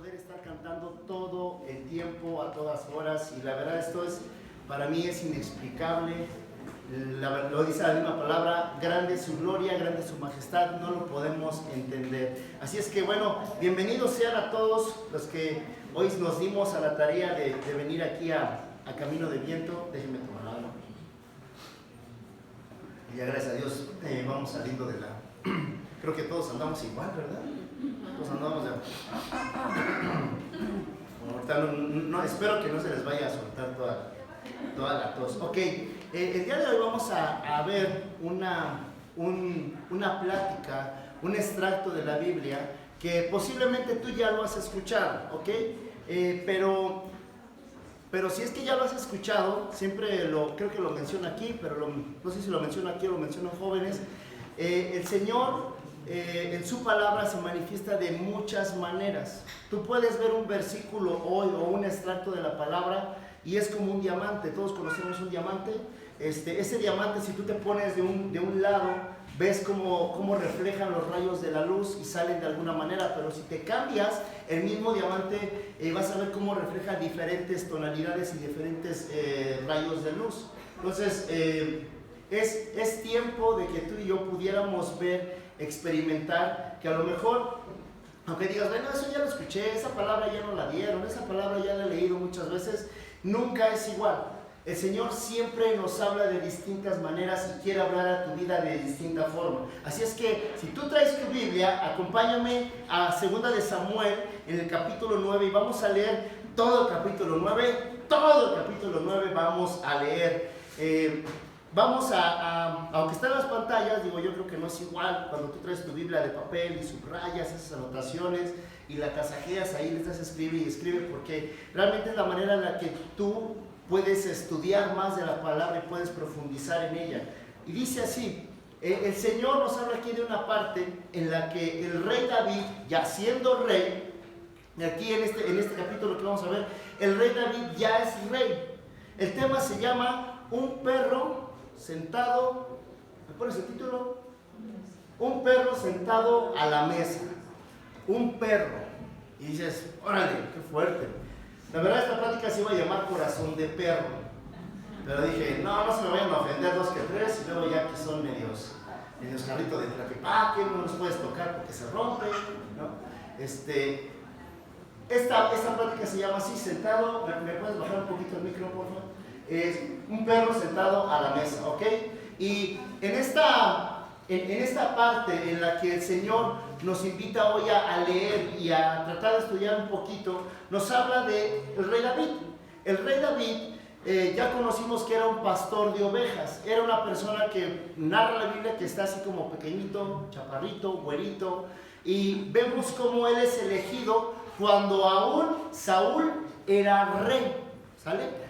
poder estar cantando todo el tiempo, a todas horas, y la verdad esto es, para mí es inexplicable. Lo dice la misma palabra, grande es su gloria, grande es su majestad, no lo podemos entender. Así es que bueno, bienvenidos sean a todos los que hoy nos dimos a la tarea de venir aquí a Camino de Viento. Déjenme tomar algo. Y ya gracias a Dios vamos saliendo de la... Creo que todos andamos igual, ¿verdad? Todos andamos de... Bueno, ahorita espero que no se les vaya a soltar toda la tos. Ok, el día de hoy vamos a ver una plática, un extracto de la Biblia que posiblemente tú ya lo has escuchado, ¿ok? Pero si es que ya lo has escuchado, siempre creo que lo menciono aquí, pero no sé si lo menciono aquí o lo menciono jóvenes. El Señor en su palabra se manifiesta de muchas maneras. Tú puedes ver un versículo hoy o un extracto de la palabra y es como un diamante. Todos conocemos un diamante. Ese diamante, si tú te pones de un lado, ves cómo reflejan los rayos de la luz y salen de alguna manera, pero si te cambias el mismo diamante, vas a ver cómo refleja diferentes tonalidades y diferentes rayos de luz. Entonces es tiempo de que tú y yo pudiéramos ver, experimentar, que a lo mejor, aunque digas, bueno, eso ya lo escuché, esa palabra ya no la dieron, esa palabra ya la he leído muchas veces, nunca es igual. El Señor siempre nos habla de distintas maneras y quiere hablar a tu vida de distinta forma. Así es que si tú traes tu Biblia, acompáñame a 2 de Samuel en el capítulo 9 y vamos a leer todo el capítulo 9. Todo el capítulo 9 vamos a leer. Vamos aunque está en las pantallas, digo, yo creo que no es igual cuando tú traes tu Biblia de papel y subrayas esas anotaciones y la tasajeas ahí, le estás escribe y escribe, porque realmente es la manera en la que tú puedes estudiar más de la palabra y puedes profundizar en ella. Y dice así, el Señor nos habla aquí de una parte en la que el rey David, ya siendo rey, aquí en este capítulo que vamos a ver, el rey David ya es rey. El tema se llama Un perro sentado, ¿me pones el título? Un perro sentado a la mesa. Un perro. Y dices, órale, qué fuerte. La verdad esta plática se iba a llamar Corazón de Perro. Pero dije, no se me vayan a ofender dos que tres, y luego ya que son medios carritos de tlaquepaque, no los puedes tocar porque se rompe, ¿no? Esta plática se llama así, sentado, ¿me puedes bajar un poquito el micro, por favor? Es un perro sentado a la mesa, ¿ok? Y en esta parte en la que el Señor nos invita hoy a leer y a tratar de estudiar un poquito, nos habla del rey David. El rey David, ya conocimos que era un pastor de ovejas, era una persona que narra la Biblia que está así como pequeñito, chaparrito, güerito, y vemos cómo él es elegido cuando aún Saúl era rey, ¿sale?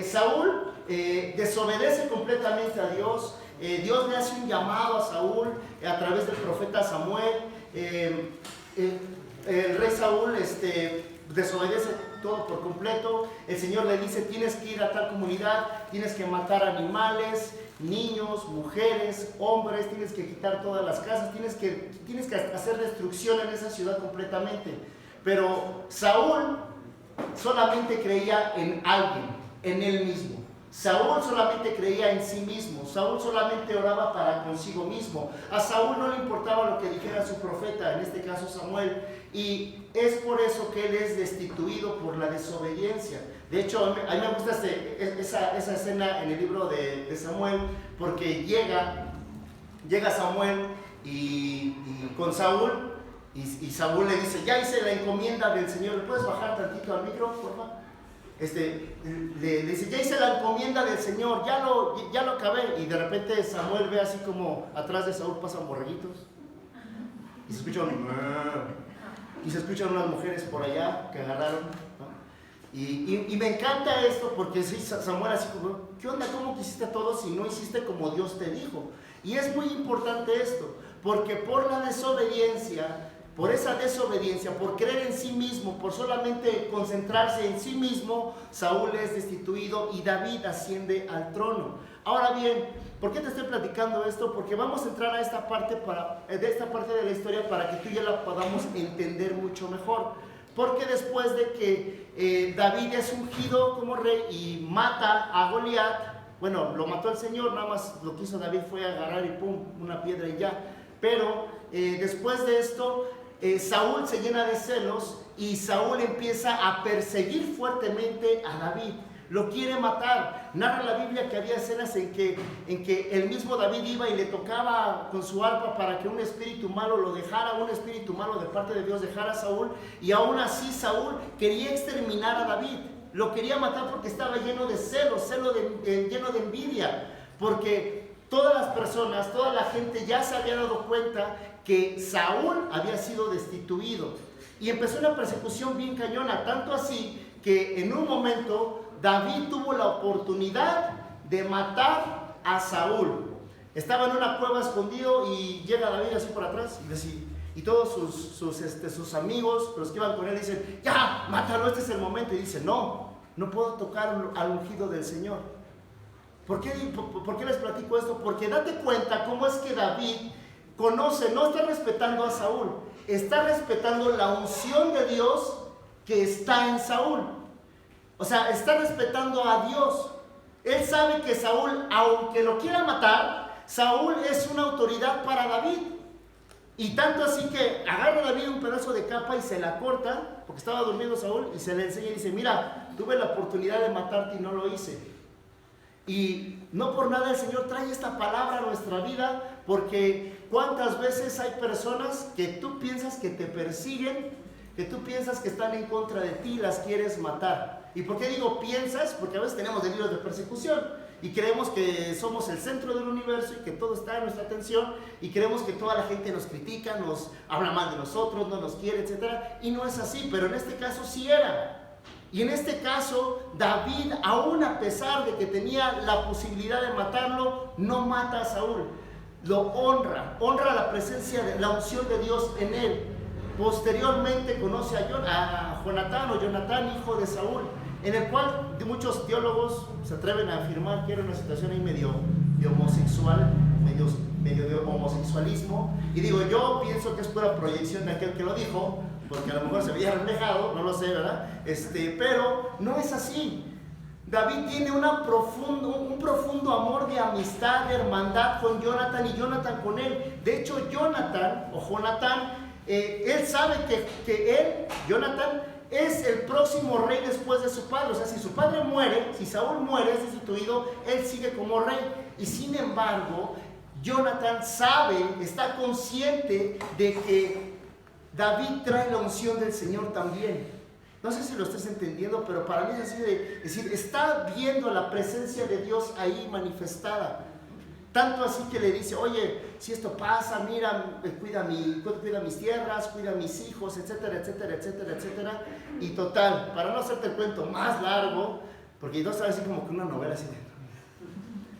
Saúl desobedece completamente a Dios. Dios le hace un llamado a Saúl a través del profeta Samuel. El rey Saúl desobedece todo por completo. El Señor le dice, tienes que ir a tal comunidad, tienes que matar animales, niños, mujeres, hombres, tienes que quitar todas las casas, tienes que hacer destrucción en esa ciudad completamente. Pero Saúl solamente creía en alguien, en él mismo. Saúl solamente creía en sí mismo. Saúl solamente oraba para consigo mismo. A Saúl no le importaba lo que dijera su profeta, en este caso Samuel, y es por eso que él es destituido por la desobediencia. De hecho, a mí me gusta esa escena en el libro de Samuel, porque llega Samuel y con Saúl, y Saúl le dice, ya hice la encomienda del Señor. ¿Le puedes bajar tantito al micro, por favor? Le dice, ya hice la encomienda del Señor, ya lo acabé. Y de repente Samuel ve así como atrás de Saúl pasan borreguitos y se escuchan unas mujeres por allá que agarraron, ¿no? Y me encanta esto porque sí, Samuel así como, ¿qué onda? ¿Cómo que hiciste todo si no hiciste como Dios te dijo? Y es muy importante esto, porque por la desobediencia, por esa desobediencia, por creer en sí mismo, por solamente concentrarse en sí mismo, Saúl es destituido y David asciende al trono. Ahora bien, ¿por qué te estoy platicando esto? Porque vamos a entrar a esta parte de la historia para que tú y yo la podamos entender mucho mejor. porque después de que David es ungido como rey y mata a Goliat, bueno, lo mató el Señor, nada más lo que hizo David fue agarrar y pum, una piedra y ya. Pero después de esto, Saúl se llena de celos y Saúl empieza a perseguir fuertemente a David. Lo quiere matar. Narra la Biblia que había escenas en que el mismo David iba y le tocaba con su arpa para que un espíritu malo lo dejara, un espíritu malo de parte de Dios dejara a Saúl, y aún así Saúl quería exterminar a David. Lo quería matar porque estaba lleno de celos, lleno de envidia, porque todas las personas, toda la gente ya se había dado cuenta que Saúl había sido destituido. Y empezó una persecución bien cañona, tanto así que en un momento David tuvo la oportunidad de matar a Saúl. Estaba en una cueva escondido y llega David así por atrás y todos sus amigos, los que iban con él, dicen: ya, mátalo, este es el momento. Y dice: no puedo tocar al ungido del Señor. ¿Por qué les platico esto? Porque date cuenta cómo es que David conoce, no está respetando a Saúl, está respetando la unción de Dios que está en Saúl. O sea, está respetando a Dios. Él sabe que Saúl, aunque lo quiera matar, Saúl es una autoridad para David. Y tanto así que agarra a David un pedazo de capa y se la corta, porque estaba durmiendo Saúl, y se le enseña y dice: mira, tuve la oportunidad de matarte y no lo hice. Y no por nada el Señor trae esta palabra a nuestra vida, porque cuántas veces hay personas que tú piensas que te persiguen, que tú piensas que están en contra de ti y las quieres matar. ¿Y por qué digo piensas? Porque a veces tenemos delirios de persecución y creemos que somos el centro del universo y que todo está en nuestra atención, y creemos que toda la gente nos critica, nos habla mal de nosotros, no nos quiere, etc. Y no es así, pero en este caso sí era. Y en este caso, David, aún a pesar de que tenía la posibilidad de matarlo, no mata a Saúl. Lo honra la presencia de la unción de Dios en él. Posteriormente conoce a Jonatán, hijo de Saúl, en el cual muchos teólogos se atreven a afirmar que era una situación ahí medio de homosexual, medio de homosexualismo. Y digo, yo pienso que es pura proyección de aquel que lo dijo, porque a lo mejor se veía reflejado, no lo sé, ¿verdad? Pero no es así. David tiene un profundo amor de amistad, de hermandad con Jonatán y Jonatán con él. De hecho, Jonatán, él sabe que Jonatán, es el próximo rey después de su padre. O sea, si su padre muere, si Saúl muere, es destituido, él sigue como rey. Y sin embargo, Jonatán sabe, está consciente de que David trae la unción del Señor también. No sé si lo estás entendiendo, pero para mí es así de decir, está viendo la presencia de Dios ahí manifestada. Tanto así que le dice: oye, si esto pasa, mira, cuida mis tierras, cuida mis hijos, etcétera, etcétera, etcétera, etcétera. Y total, para no hacerte el cuento más largo, porque yo sabes así como que una novela así de...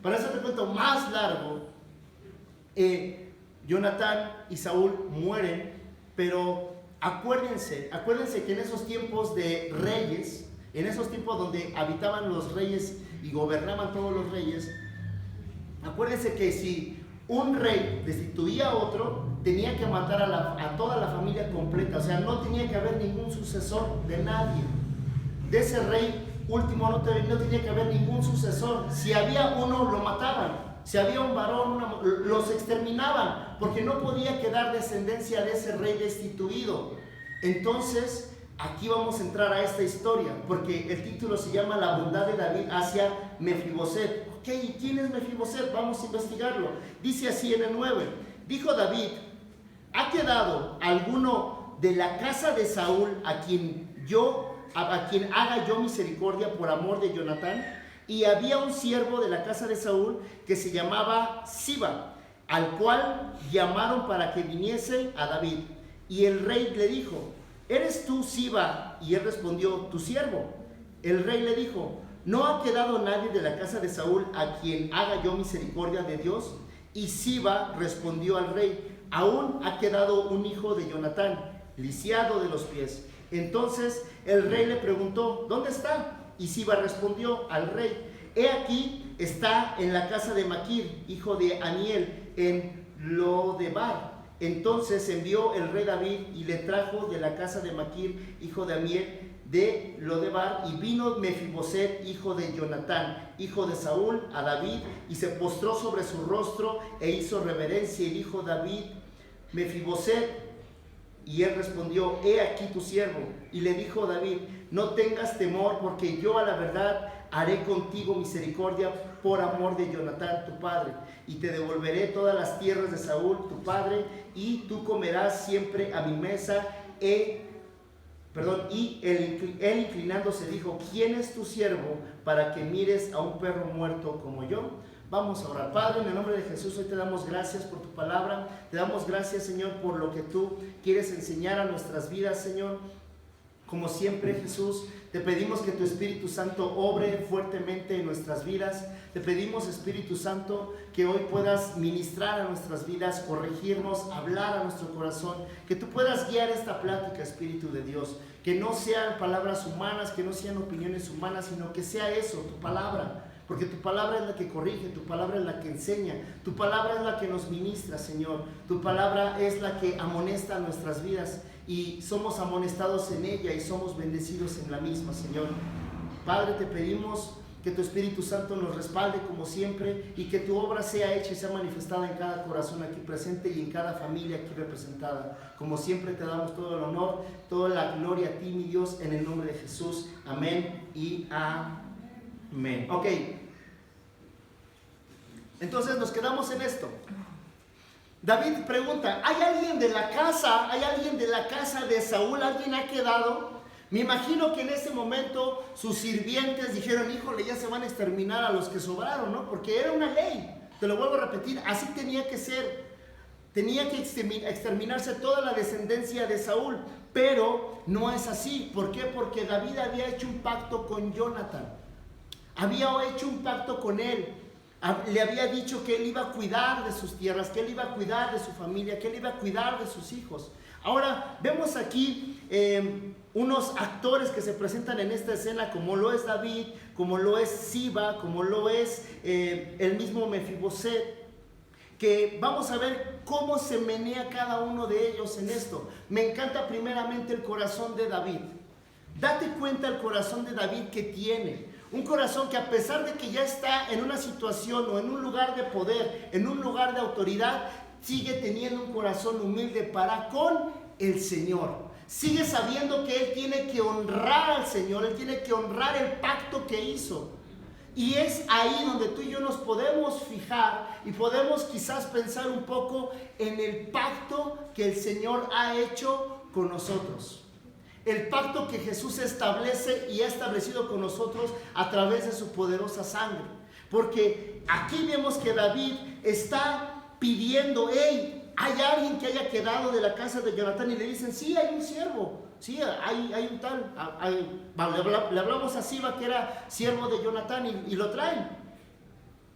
Para hacerte el cuento más largo, Jonatán y Saúl mueren, pero acuérdense que en esos tiempos de reyes, en esos tiempos donde habitaban los reyes y gobernaban todos los reyes, acuérdense que si un rey destituía a otro, tenía que matar a toda la familia completa. O sea, no tenía que haber ningún sucesor de nadie. De ese rey último no tenía que haber ningún sucesor. Si había uno, lo mataban. Si había un varón, los exterminaban, porque no podía quedar descendencia de ese rey destituido. Entonces, aquí vamos a entrar a esta historia, porque el título se llama La bondad de David hacia Mefiboset. Ok, ¿quién es Mefiboset? Vamos a investigarlo. Dice así en el 9. Dijo David: ¿ha quedado alguno de la casa de Saúl a quien haga yo misericordia por amor de Jonatán? Y había un siervo de la casa de Saúl que se llamaba Siba, al cual llamaron para que viniese a David. Y el rey le dijo: ¿eres tú Siba? Y él respondió: tu siervo. El rey le dijo: ¿no ha quedado nadie de la casa de Saúl a quien haga yo misericordia de Dios? Y Siba respondió al rey: aún ha quedado un hijo de Jonatán, lisiado de los pies. Entonces el rey le preguntó: ¿dónde está? Y Siba respondió al rey: he aquí, está en la casa de Maquir, hijo de Aniel, en Lodebar. Entonces envió el rey David y le trajo de la casa de Maquir, hijo de Amiel, de Lodebar, y vino Mefiboset, hijo de Jonatán, hijo de Saúl, a David, y se postró sobre su rostro e hizo reverencia, y dijo David: Mefiboset. Y él respondió: he aquí tu siervo. Y le dijo David: no tengas temor, porque yo a la verdad haré contigo misericordia por amor de Jonatán tu padre, y te devolveré todas las tierras de Saúl tu padre, y tú comerás siempre a mi mesa. Y él inclinándose dijo: ¿quién es tu siervo para que mires a un perro muerto como yo? Vamos a orar. Padre, en el nombre de Jesús, hoy te damos gracias por tu palabra. Te damos gracias, Señor, por lo que tú quieres enseñar a nuestras vidas, Señor. Como siempre, Jesús, te pedimos que tu Espíritu Santo obre fuertemente en nuestras vidas. Te pedimos, Espíritu Santo, que hoy puedas ministrar a nuestras vidas, corregirnos, hablar a nuestro corazón. Que tú puedas guiar esta plática, Espíritu de Dios. Que no sean palabras humanas, que no sean opiniones humanas, sino que sea eso, tu palabra. Porque tu palabra es la que corrige, tu palabra es la que enseña, tu palabra es la que nos ministra, Señor. Tu palabra es la que amonesta nuestras vidas y somos amonestados en ella y somos bendecidos en la misma, Señor. Padre, te pedimos que tu Espíritu Santo nos respalde como siempre y que tu obra sea hecha y sea manifestada en cada corazón aquí presente y en cada familia aquí representada. Como siempre te damos todo el honor, toda la gloria a ti, mi Dios, en el nombre de Jesús. Amén y amén. Ok. Entonces nos quedamos en esto. David pregunta: ¿hay alguien de la casa? ¿Hay alguien de la casa de Saúl? ¿Alguien ha quedado? Me imagino que en ese momento sus sirvientes dijeron: híjole, ya se van a exterminar a los que sobraron, ¿no? Porque era una ley. Te lo vuelvo a repetir, así tenía que ser. Tenía que exterminarse toda la descendencia de Saúl. Pero no es así. ¿Por qué? Porque David había hecho un pacto con Jonatán. Había hecho un pacto con él. Le había dicho que él iba a cuidar de sus tierras, que él iba a cuidar de su familia, que él iba a cuidar de sus hijos. Ahora vemos aquí unos actores que se presentan en esta escena, como lo es David, como lo es Siba, como lo es el mismo Mefiboset, que vamos a ver cómo se menea cada uno de ellos en esto. Me encanta primeramente el corazón de David. Date cuenta el corazón de David que tiene. Un corazón que, a pesar de que ya está en una situación o en un lugar de poder, en un lugar de autoridad, sigue teniendo un corazón humilde para con el Señor. Sigue sabiendo que él tiene que honrar al Señor, él tiene que honrar el pacto que hizo. Y es ahí donde tú y yo nos podemos fijar y podemos quizás pensar un poco en el pacto que el Señor ha hecho con nosotros. El pacto que Jesús establece y ha establecido con nosotros a través de su poderosa sangre. Porque aquí vemos que David está pidiendo: hey, ¿hay alguien que haya quedado de la casa de Jonatán? Y le dicen: sí, hay un siervo. Sí, hay un tal. Le hablamos a Siba, que era siervo de Jonatán, y lo traen.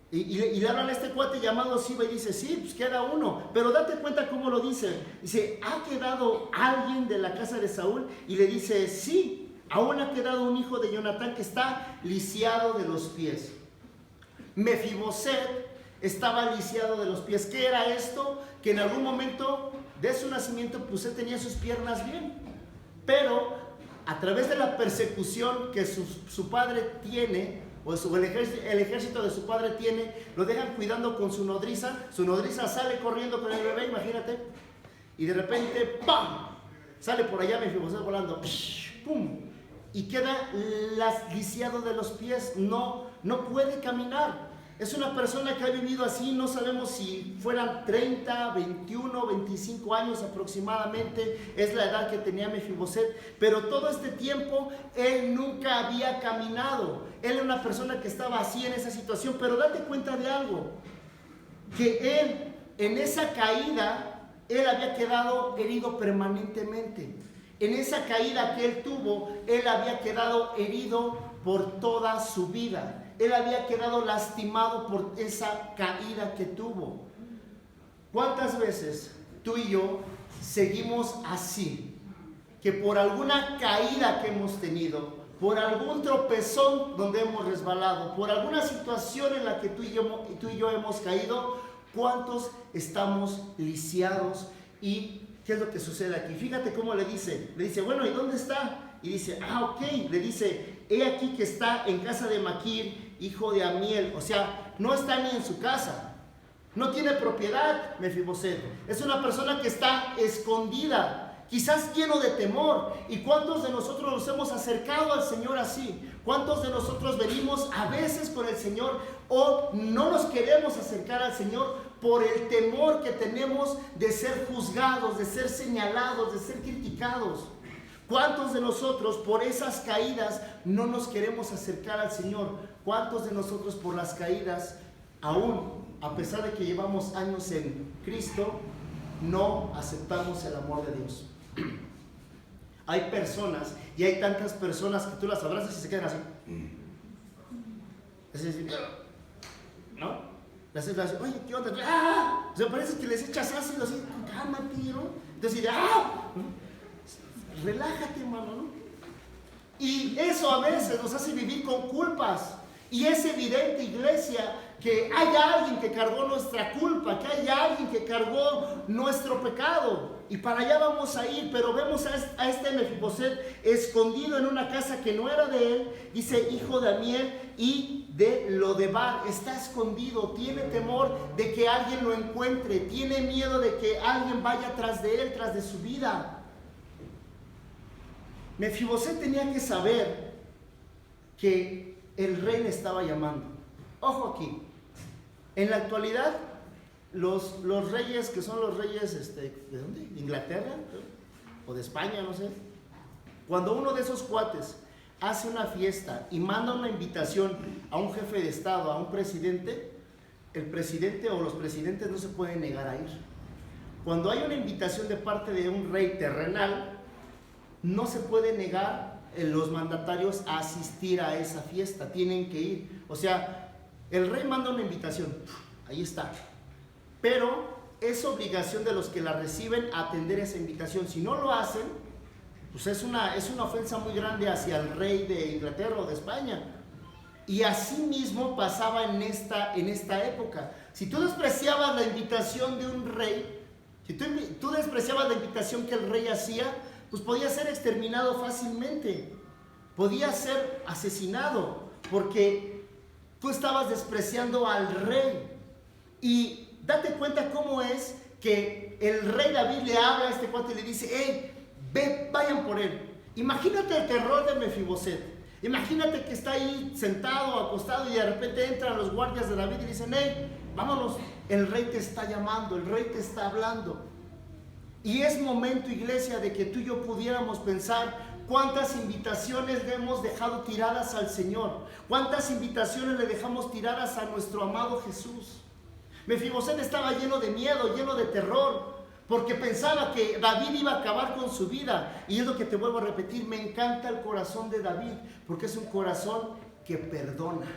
Y le hablan a este cuate llamado Siba y dice: sí, pues queda uno. Pero date cuenta cómo lo dice. Dice: ¿ha quedado alguien de la casa de Saúl? Y le dice: sí, aún ha quedado un hijo de Jonatán que está lisiado de los pies. Mefiboset estaba lisiado de los pies. ¿Qué era esto? Que en algún momento de su nacimiento, pues él tenía sus piernas bien. Pero a través de la persecución que su padre tiene, o el ejército de su padre tiene, lo dejan cuidando con su nodriza. Su nodriza sale corriendo con el bebé, imagínate, y de repente ¡pam! Sale por allá Mefiboset volando, ¡pum! Y queda lisiado de los pies, no puede caminar. Es una persona que ha vivido así, no sabemos si fueran 30, 21, 25 años aproximadamente, es la edad que tenía Mefiboset, pero todo este tiempo él nunca había caminado. Él era una persona que estaba así en esa situación, pero date cuenta de algo, que él en esa caída, él había quedado herido permanentemente. En esa caída que él tuvo, él había quedado herido por toda su vida. Él había quedado lastimado por esa caída que tuvo. ¿Cuántas veces tú y yo seguimos así? Que por alguna caída que hemos tenido, por algún tropezón donde hemos resbalado, por alguna situación en la que tú y yo hemos caído, ¿cuántos estamos lisiados ¿Y qué es lo que sucede aquí? Fíjate cómo le dice, bueno, ¿y dónde está? Y dice, ok, le dice, he aquí que está en casa de Maquir, hijo de Amiel. O sea, no está ni en su casa, no tiene propiedad Mefiboset, es una persona que está escondida, quizás lleno de temor. ¿Y cuántos de nosotros nos hemos acercado al Señor así? ¿Cuántos de nosotros venimos a veces con el Señor o no nos queremos acercar al Señor por el temor que tenemos de ser juzgados, de ser señalados, de ser criticados? ¿Cuántos de nosotros por esas caídas no nos queremos acercar al Señor? ¿Cuántos de nosotros por las caídas, aún a pesar de que llevamos años en Cristo, no aceptamos el amor de Dios? Hay personas, y hay tantas personas que tú las abrazas y se quedan así. ¿No? Las oye, ¿qué onda? ¡Ah! O sea, parece que les echas ácido así, cálmate, ¿no? Entonces, ¡ah! Relájate, hermano, ¿no? Y eso a veces nos hace vivir con culpas. Y es evidente, iglesia, que hay alguien que cargó nuestra culpa, que hay alguien que cargó nuestro pecado. Y para allá vamos a ir, pero vemos a este Mefiboset escondido en una casa que no era de él. Dice, hijo de Amiel y de Lodebar. Está escondido, tiene temor de que alguien lo encuentre, tiene miedo de que alguien vaya tras de él, tras de su vida. Mefiboset tenía que saber que el rey le estaba llamando. Ojo aquí, en la actualidad los reyes, que son los reyes ¿de dónde? ¿De Inglaterra? ¿O de España? No sé. Cuando uno de esos cuates hace una fiesta y manda una invitación a un jefe de estado, a un presidente, el presidente o los presidentes no se pueden negar a ir. Cuando hay una invitación de parte de un rey terrenal, no se puede negar los mandatarios a asistir a esa fiesta, tienen que ir. O sea, el rey manda una invitación, ahí está, pero es obligación de los que la reciben atender esa invitación. Si no lo hacen, pues es una ofensa muy grande hacia el rey de Inglaterra o de España. Y así mismo pasaba en esta época. Si tú despreciabas la invitación de un rey, si tú despreciabas la invitación que el rey hacía, pues podía ser exterminado fácilmente, podía ser asesinado, porque tú estabas despreciando al rey. Y date cuenta cómo es que el rey David le habla a este cuate y le dice, hey, vayan por él. Imagínate el terror de Mefiboset. Imagínate que está ahí sentado, acostado, y de repente entran los guardias de David y dicen, hey, vámonos, el rey te está llamando, el rey te está hablando. Y es momento, iglesia, de que tú y yo pudiéramos pensar cuántas invitaciones le hemos dejado tiradas al Señor, cuántas invitaciones le dejamos tiradas a nuestro amado Jesús. Mefiboset estaba lleno de miedo, lleno de terror, porque pensaba que David iba a acabar con su vida. Y es lo que te vuelvo a repetir, me encanta el corazón de David, porque es un corazón que perdona,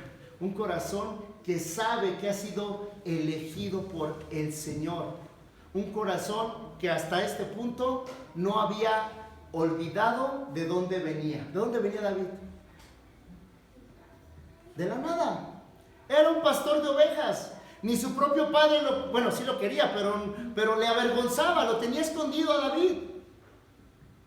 un corazón que sabe que ha sido elegido por el Señor. Un corazón que hasta este punto no había olvidado de dónde venía. ¿De dónde venía David? De la nada. Era un pastor de ovejas. Ni su propio padre, sí lo quería, pero le avergonzaba, lo tenía escondido a David.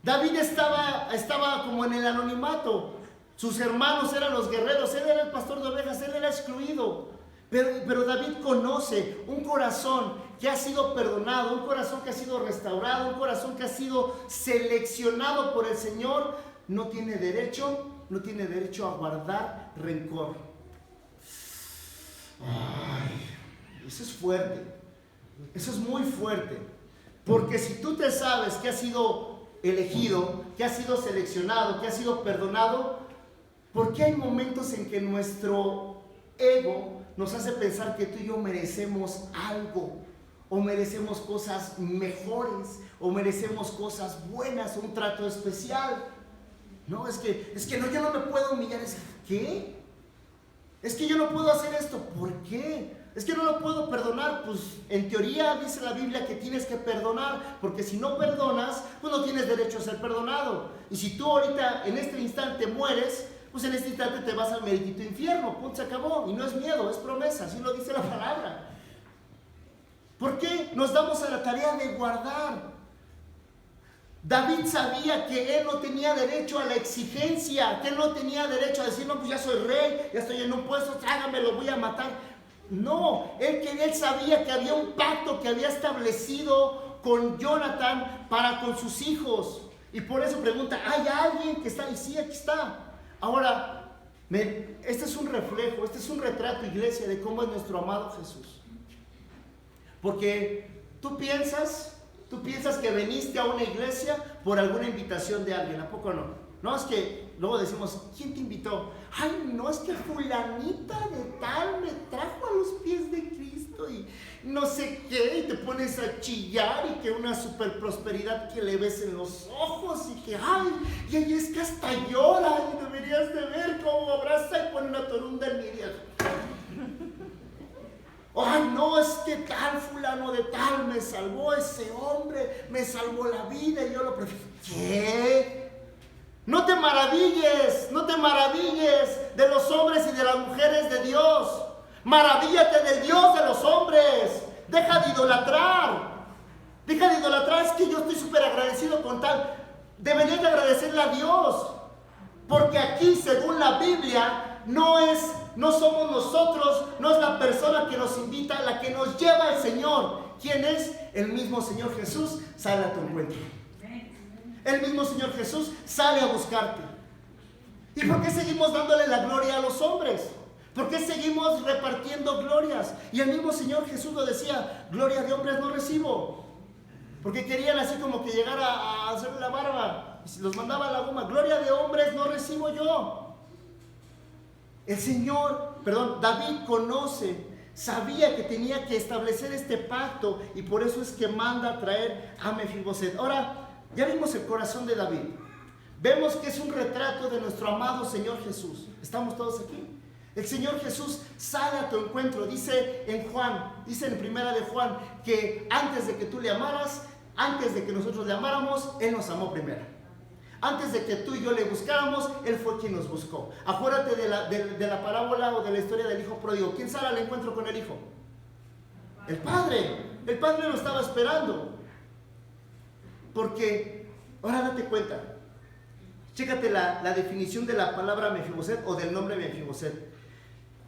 David estaba como en el anonimato. Sus hermanos eran los guerreros, él era el pastor de ovejas, él era excluido. Pero David conoce un corazón que ha sido perdonado, un corazón que ha sido restaurado, un corazón que ha sido seleccionado por el Señor. No tiene derecho a guardar rencor. Ay, eso es fuerte, eso es muy fuerte. Porque si tú te sabes que has sido elegido, que has sido seleccionado, que has sido perdonado, ¿por qué hay momentos en que nuestro ego nos hace pensar que tú y yo merecemos algo, o merecemos cosas mejores, o merecemos cosas buenas, o un trato especial? No, es que no, yo no me puedo humillar. ¿Qué? Es que yo no puedo hacer esto. ¿Por qué? Es que no lo puedo perdonar. Pues en teoría dice la Biblia que tienes que perdonar, porque si no perdonas, pues no tienes derecho a ser perdonado. Y si tú ahorita en este instante mueres, pues en este instante te vas al meritito infierno, punto, se acabó. Y no es miedo, es promesa, así lo dice la palabra. ¿Por qué nos damos a la tarea de guardar? David sabía que él no tenía derecho a la exigencia, que él no tenía derecho a decir, no, pues ya soy rey, ya estoy en un puesto, trágame, lo voy a matar. No, él sabía que había un pacto que había establecido con Jonathan para con sus hijos. Y por eso pregunta, ¿hay alguien que está? Y sí, aquí está. Ahora, este es un reflejo, este es un retrato, iglesia, de cómo es nuestro amado Jesús. Porque tú piensas que viniste a una iglesia por alguna invitación de alguien, ¿a poco no? No, es que luego decimos, ¿quién te invitó? Ay, no, es que fulanita de tal me trajo a los pies de Cristo y no sé qué, y te pones a chillar y que una super prosperidad que le ves en los ojos y que, ay, y ahí es que hasta llora y deberías de ver cómo abraza y pone una torunda en mi día. Ay, no, es que tal fulano de tal me salvó, ese hombre me salvó la vida y yo lo prefiero. ¿Qué? No te maravilles de los hombres y de las mujeres de Dios. Maravíllate del Dios de los hombres. Deja de idolatrar. Es que yo estoy súper agradecido con tal. Deberías de agradecerle a Dios. Porque aquí, según la Biblia, no somos nosotros, no es la persona que nos invita, la que nos lleva al Señor. ¿Quién es? El mismo Señor Jesús sale a tu encuentro. El mismo Señor Jesús sale a buscarte. ¿Y por qué seguimos dándole la gloria a los hombres? ¿Por qué seguimos repartiendo glorias? Y el mismo Señor Jesús lo decía, gloria de hombres no recibo. Porque querían así como que llegar a hacer la barba. Y si los mandaba a la goma, gloria de hombres no recibo yo. David sabía que tenía que establecer este pacto y por eso es que manda a traer a Mefiboset. Ahora, ya vimos el corazón de David. Vemos que es un retrato de nuestro amado Señor Jesús. ¿Estamos todos aquí? El Señor Jesús sale a tu encuentro. Dice en primera de Juan, que antes de que tú le amaras, antes de que nosotros le amáramos, Él nos amó primero. Antes de que tú y yo le buscáramos, Él fue quien nos buscó. Acuérdate de la parábola o de la historia del hijo pródigo. ¿Quién sale al encuentro con el hijo? El padre. El padre lo estaba esperando. Porque, ahora date cuenta, chécate la definición de la palabra Mefiboset o del nombre Mefiboset.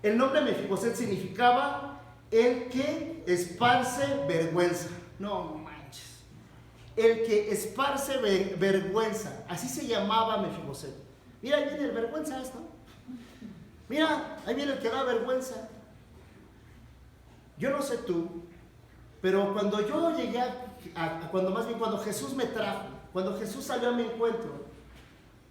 El nombre Mefiboset significaba el que esparce vergüenza. No manches. El que esparce vergüenza. Así se llamaba Mefiboset. Mira, ahí viene el vergüenza esto. Mira, ahí viene el que da vergüenza. Yo no sé tú, pero cuando yo llegué cuando Jesús me trajo, cuando Jesús salió a mi encuentro,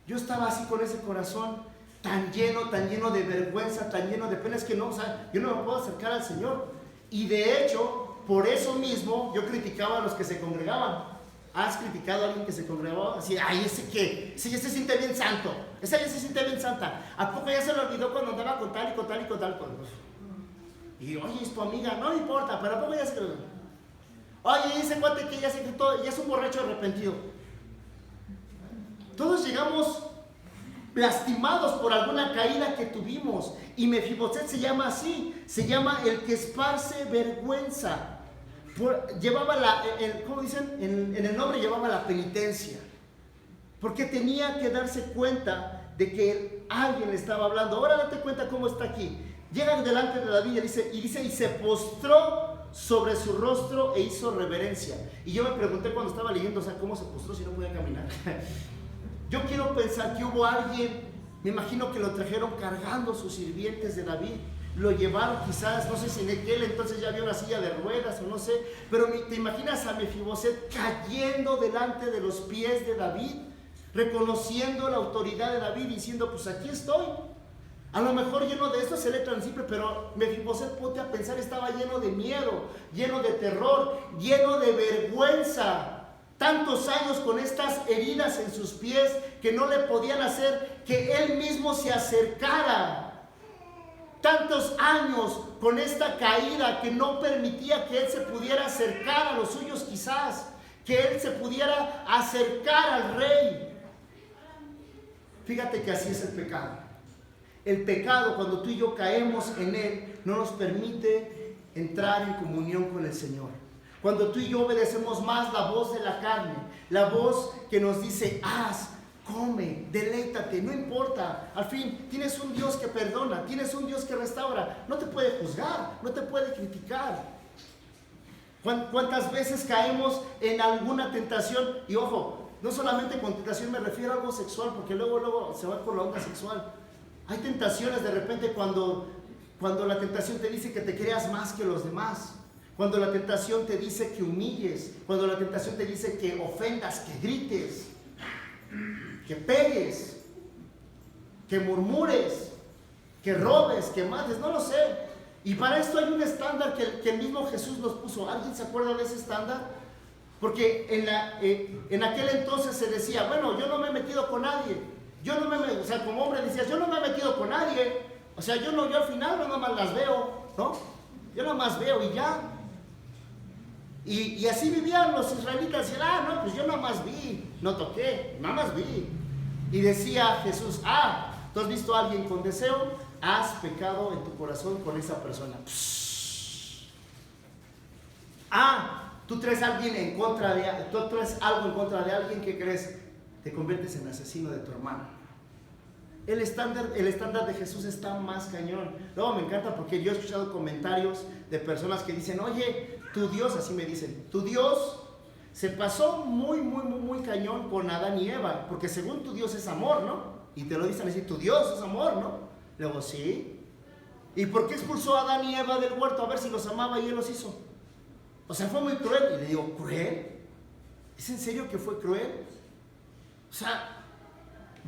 yo estaba así con ese corazón tan lleno de vergüenza, tan lleno de pena, es que no, yo no me puedo acercar al Señor. Y de hecho, por eso mismo, yo criticaba a los que se congregaban. ¿Has criticado a alguien que se congregaba? Así, ay, ese ya se siente bien santo, esa ya se siente bien santa. ¿A poco ya se lo olvidó cuando andaba con tal y con tal y con tal? Y oye, es tu amiga, no me importa, pero ¿a poco ya se lo... Oye, ese cuate que ya se quitó, ya es un borracho arrepentido. Todos llegamos lastimados por alguna caída que tuvimos. Y Mefiboset se llama así, se llama el que esparce vergüenza. Llevaba ¿cómo dicen? En el nombre llevaba la penitencia. Porque tenía que darse cuenta de que alguien le estaba hablando. Ahora date cuenta cómo está aquí. Llega delante de David y se postró sobre su rostro e hizo reverencia. Y yo me pregunté cuando estaba leyendo, ¿cómo se postró si no podía caminar? Yo quiero pensar que hubo alguien, me imagino que lo trajeron cargando sus sirvientes de David, lo llevaron quizás, no sé si en aquel entonces ya había una silla de ruedas o no sé, pero te imaginas a Mefiboset cayendo delante de los pies de David, reconociendo la autoridad de David, diciendo, pues aquí estoy. A lo mejor lleno de esto se lee tan simple, pero Mefiboset, ponte a pensar, estaba lleno de miedo, lleno de terror, lleno de vergüenza. Tantos años con estas heridas en sus pies que no le podían hacer que él mismo se acercara. Tantos años con esta caída que no permitía que él se pudiera acercar a los suyos quizás, que él se pudiera acercar al rey. Fíjate que así es el pecado. El pecado, cuando tú y yo caemos en él, no nos permite entrar en comunión con el Señor. Cuando tú y yo obedecemos más la voz de la carne, la voz que nos dice, haz, come, deleítate, no importa. Al fin, tienes un Dios que perdona, tienes un Dios que restaura. No te puede juzgar, no te puede criticar. ¿Cuántas veces caemos en alguna tentación? Y ojo, no solamente con tentación me refiero a algo sexual, porque luego se va por la onda sexual. Hay tentaciones de repente cuando la tentación te dice que te creas más que los demás. Cuando la tentación te dice que humilles, cuando la tentación te dice que ofendas, que grites, que pegues, que murmures, que robes, que mates, no lo sé. Y para esto hay un estándar que el mismo Jesús nos puso. ¿Alguien se acuerda de ese estándar? Porque en aquel entonces se decía, bueno, yo no me he metido con nadie. O sea, como hombre decías, yo no me he metido con nadie. O sea, yo al final no nomás las veo, ¿no? Yo nomás veo y ya. Y así vivían los israelitas. Decían, no, pues yo nomás vi, no toqué, nomás vi. Y decía Jesús, ¿tú has visto a alguien con deseo? Has pecado en tu corazón con esa persona. Tú traes algo en contra de alguien, que crees, te conviertes en asesino de tu hermano. El estándar de Jesús está más cañón. Luego me encanta porque yo he escuchado comentarios de personas que dicen, oye, tu Dios, así me dicen, tu Dios se pasó muy cañón con Adán y Eva, porque según tu Dios es amor, ¿no? Y te lo dicen así, tu Dios es amor, ¿no? Luego, sí. ¿Y por qué expulsó a Adán y Eva del huerto? A ver si los amaba y él los hizo. O sea, fue muy cruel. Y le digo, ¿cruel? ¿Es en serio que fue cruel? O sea,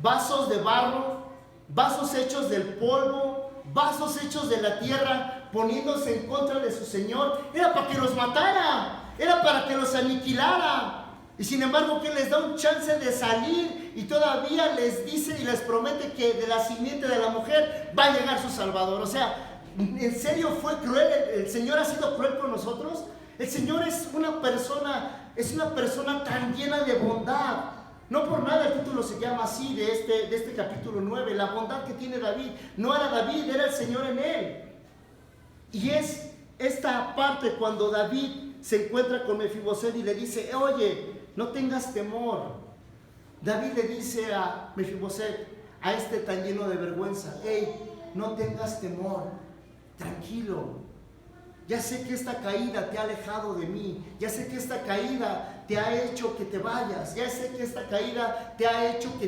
vasos de barro, vasos hechos del polvo, vasos hechos de la tierra, poniéndose en contra de su Señor. Era para que los matara, era para que los aniquilara. Y sin embargo, que les da un chance de salir y todavía les dice y les promete que de la simiente de la mujer va a llegar su Salvador. O sea, ¿en serio fue cruel? ¿El Señor ha sido cruel con nosotros? El Señor es una persona tan llena de bondad. No por nada el título se llama así de este capítulo 9, la bondad que tiene David. No era David, era el Señor en él. Y es esta parte cuando David se encuentra con Mefiboset y le dice, oye, no tengas temor. David le dice a Mefiboset, a este tan lleno de vergüenza, hey, no tengas temor, tranquilo. Ya sé que esta caída te ha alejado de mí. Ya sé que esta caída te ha hecho que te vayas. Ya sé que esta caída te ha hecho que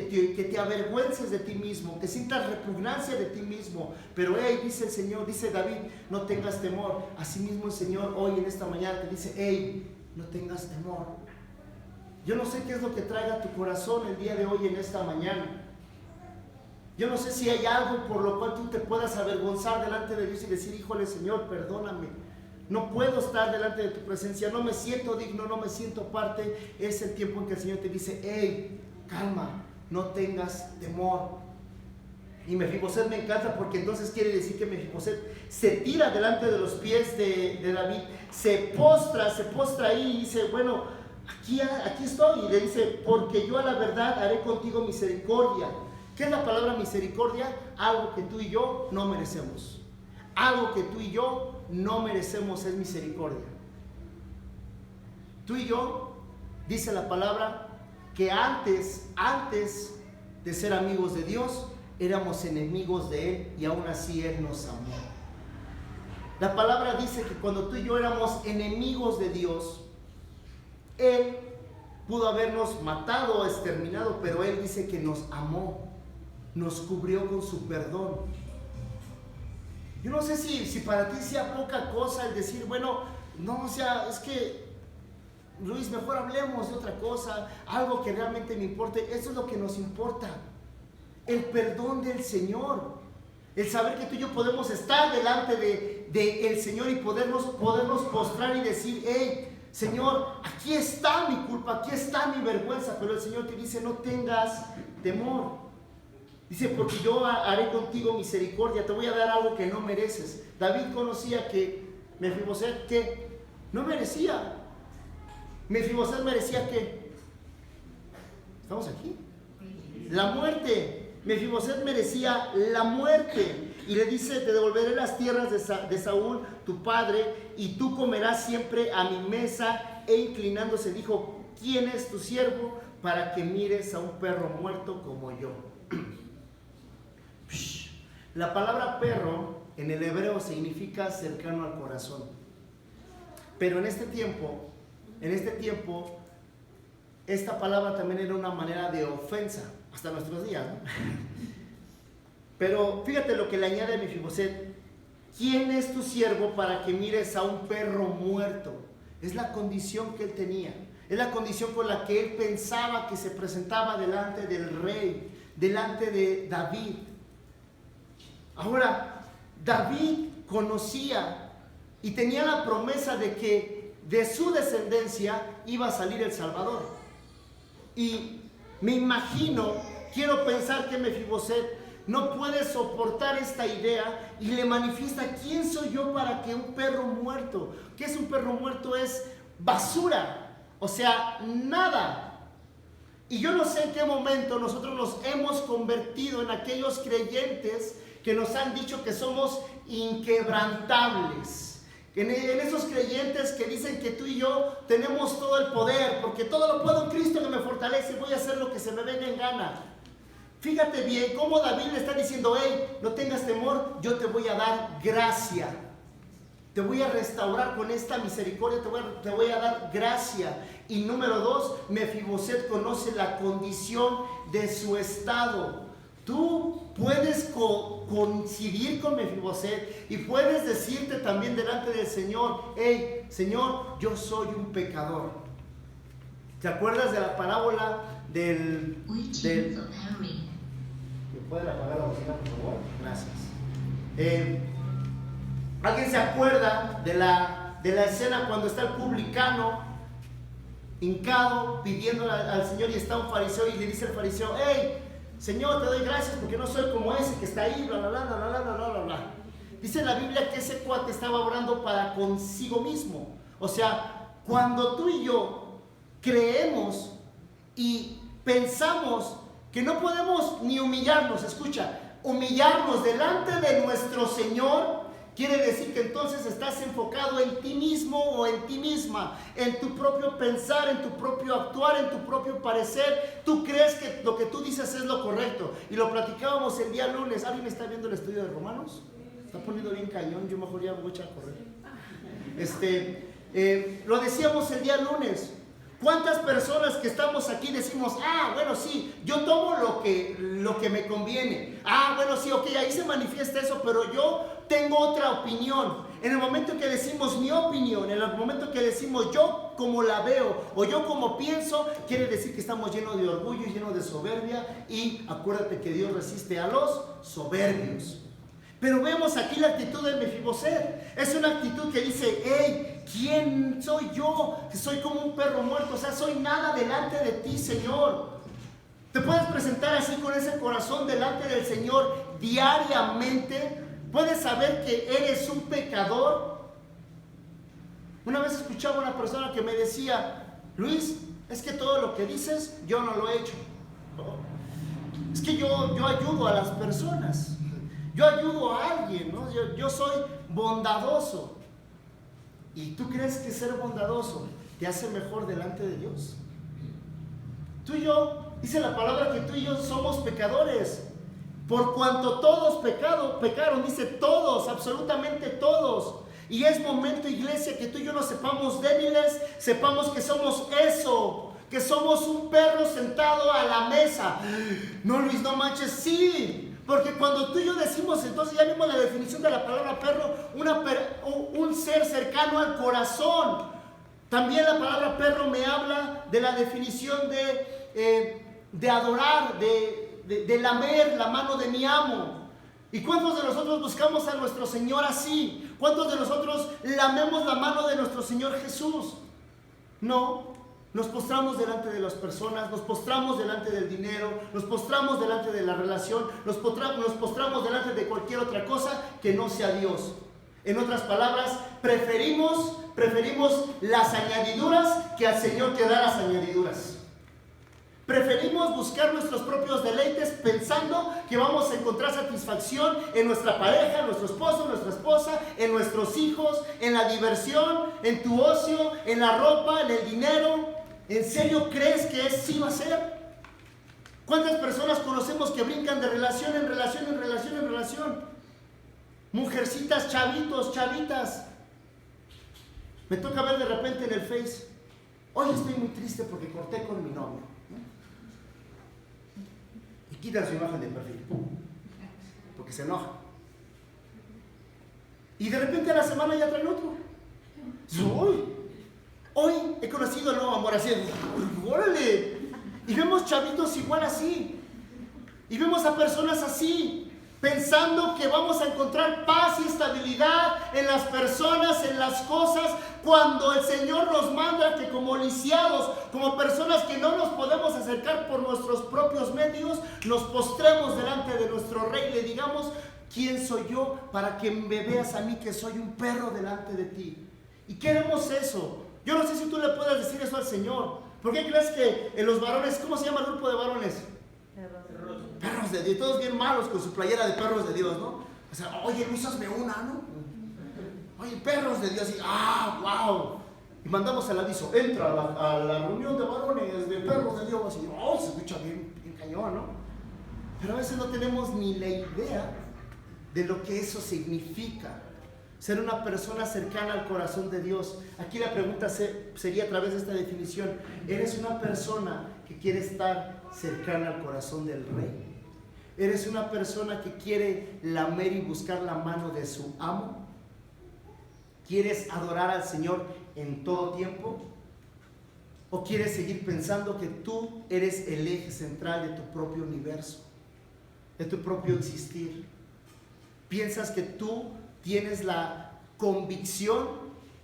te avergüences de ti mismo, que sientas repugnancia de ti mismo. Pero hey, dice el Señor, dice David, no tengas temor. Asimismo el Señor hoy en esta mañana te dice, hey, no tengas temor. Yo no sé qué es lo que traiga a tu corazón el día de hoy en esta mañana. Yo no sé si hay algo por lo cual tú te puedas avergonzar delante de Dios y decir, híjole Señor, perdóname. No puedo estar delante de tu presencia, no me siento digno, no me siento parte. Es el tiempo en que el Señor te dice, hey, calma, no tengas temor. Y Mefiboset me encanta porque entonces quiere decir que Mefiboset se tira delante de los pies de David, se postra ahí y dice, bueno, aquí estoy. Y le dice, porque yo a la verdad haré contigo misericordia. ¿Qué es la palabra misericordia? Algo que tú y yo no merecemos. Algo que tú y yo no merecemos es misericordia. Tú y yo, dice la palabra, que antes de ser amigos de Dios, éramos enemigos de Él y aún así Él nos amó. La palabra dice que cuando tú y yo éramos enemigos de Dios, Él pudo habernos matado o exterminado, pero Él dice que nos amó, nos cubrió con su perdón. Yo no sé si para ti sea poca cosa el decir, bueno, no, o sea, es que, Luis, mejor hablemos de otra cosa, algo que realmente me importe. Eso es lo que nos importa, el perdón del Señor, el saber que tú y yo podemos estar delante de el Señor y podernos postrar y decir, hey, Señor, aquí está mi culpa, aquí está mi vergüenza, pero el Señor te dice, no tengas temor. Dice, porque yo haré contigo misericordia, te voy a dar algo que no mereces. David conocía que Mefiboset, que no merecía. Mefiboset merecía que, ¿estamos aquí? La muerte. Mefiboset merecía la muerte. Y le dice, te devolveré las tierras de Saúl, tu padre, y tú comerás siempre a mi mesa. E inclinándose dijo, ¿quién es tu siervo para que mires a un perro muerto como yo? La palabra perro en el hebreo significa cercano al corazón. Pero en este tiempo, esta palabra también era una manera de ofensa, hasta nuestros días, ¿no? Pero fíjate lo que le añade Mefiboset. ¿Quién es tu siervo para que mires a un perro muerto? Es la condición que él tenía. Es la condición con la que él pensaba que se presentaba delante del rey, delante de David. Ahora, David conocía y tenía la promesa de que de su descendencia iba a salir el Salvador. Y me imagino, quiero pensar que Mefiboset no puede soportar esta idea y le manifiesta, ¿quién soy yo para que un perro muerto? ¿Qué es un perro muerto? Es basura, o sea, nada. Y yo no sé en qué momento nosotros nos hemos convertido en aquellos creyentes que nos han dicho que somos inquebrantables. En esos creyentes que dicen que tú y yo tenemos todo el poder, porque todo lo puedo en Cristo que me fortalece y voy a hacer lo que se me venga en gana. Fíjate bien cómo David le está diciendo, hey, no tengas temor, yo te voy a dar gracia. Te voy a restaurar con esta misericordia, te voy a dar gracia. Y número 2, Mefiboset conoce la condición de su estado. Tú puedes coincidir con Mefiboset y puedes decirte también delante del Señor, hey, Señor, yo soy un pecador. ¿Te acuerdas de la parábola del ¿Me pueden apagar la bocina, por favor? Gracias. ¿Alguien se acuerda de la escena cuando está el publicano hincado pidiendo al Señor y está un fariseo y le dice al fariseo, hey, Señor, te doy gracias porque no soy como ese que está ahí, bla, bla, bla, bla, bla, bla, bla, bla. Dice la Biblia que ese cuate estaba orando para consigo mismo. O sea, cuando tú y yo creemos y pensamos que no podemos ni humillarnos, escucha, humillarnos delante de nuestro Señor, quiere decir que entonces estás enfocado en ti mismo o en ti misma, en tu propio pensar, en tu propio actuar, en tu propio parecer. Tú crees que lo que tú dices es lo correcto. Y lo platicábamos el día lunes. ¿Alguien está viendo el estudio de Romanos? Está poniendo bien cañón, yo mejor ya me voy a echar a correr. Lo decíamos el día lunes. ¿Cuántas personas que estamos aquí decimos, bueno, sí, yo tomo lo que me conviene? Bueno, sí, ok, ahí se manifiesta eso, pero yo tengo otra opinión. En el momento que decimos mi opinión, en el momento que decimos yo como la veo o yo como pienso, quiere decir que estamos llenos de orgullo y llenos de soberbia. Y acuérdate que Dios resiste a los soberbios. Pero vemos aquí la actitud de Mefiboset. Es una actitud que dice, hey, ¿quién soy yo? Que soy como un perro muerto, o sea, soy nada delante de ti, Señor. Te puedes presentar así con ese corazón delante del Señor diariamente. Puedes saber que eres un pecador. Una vez escuchaba a una persona que me decía, Luis, es que todo lo que dices yo no lo he hecho. Es que yo ayudo a las personas. Yo ayudo a alguien, ¿no? Yo soy bondadoso. ¿Y tú crees que ser bondadoso te hace mejor delante de Dios? Tú y yo, dice la palabra que tú y yo somos pecadores. Por cuanto todos pecaron, dice todos, absolutamente todos. Y es momento, iglesia, que tú y yo nos sepamos débiles, sepamos que somos eso, que somos un perro sentado a la mesa. No, Luis, no manches, sí. Porque cuando tú y yo decimos, entonces ya vimos la definición de la palabra perro, un ser cercano al corazón. También la palabra perro me habla de la definición de adorar, de lamer la mano de mi amo. ¿Y cuántos de nosotros buscamos a nuestro Señor así? ¿Cuántos de nosotros lamemos la mano de nuestro Señor Jesús? No. Nos postramos delante de las personas, nos postramos delante del dinero, nos postramos delante de la relación, nos postramos delante de cualquier otra cosa que no sea Dios. En otras palabras, preferimos las añadiduras que al Señor que da las añadiduras. Preferimos buscar nuestros propios deleites pensando que vamos a encontrar satisfacción en nuestra pareja, en nuestro esposo, en nuestra esposa, en nuestros hijos, en la diversión, en tu ocio, en la ropa, en el dinero. ¿En serio crees que así va a ser? ¿Cuántas personas conocemos que brincan de relación en relación, en relación, en relación? Mujercitas, chavitos, chavitas. Me toca ver de repente en el Face: hoy estoy muy triste porque corté con mi novio. Y quitan su imagen de perfil, porque se enoja. Y de repente a la semana ya traen otro. Hoy he conocido el nuevo amor, así. ¡Órale! Y vemos chavitos igual así. Y vemos a personas así, pensando que vamos a encontrar paz y estabilidad en las personas, en las cosas, cuando el Señor nos manda que como lisiados, como personas que no nos podemos acercar por nuestros propios medios, nos postremos delante de nuestro Rey y le digamos: ¿quién soy yo para que me veas a mí que soy un perro delante de ti? Y queremos eso. Yo no sé si tú le puedes decir eso al Señor. ¿Por qué crees que en los varones, cómo se llama el grupo de varones? Perros de Dios, todos bien malos con su playera de perros de Dios, ¿no? O sea, oye Luis, hazme una, ¿no? Oye, perros de Dios, y wow. Y mandamos el aviso: entra a la reunión de varones de perros de Dios, y se escucha bien cañón, ¿no? Pero a veces no tenemos ni la idea de lo que eso significa, ser una persona cercana al corazón de Dios. Aquí la pregunta sería a través de esta definición: ¿eres una persona que quiere estar cercana al corazón del Rey? ¿Eres una persona que quiere lamer y buscar la mano de su amo? ¿Quieres adorar al Señor en todo tiempo? ¿O quieres seguir pensando que tú eres el eje central de tu propio universo, de tu propio existir? ¿Piensas que tú tienes la convicción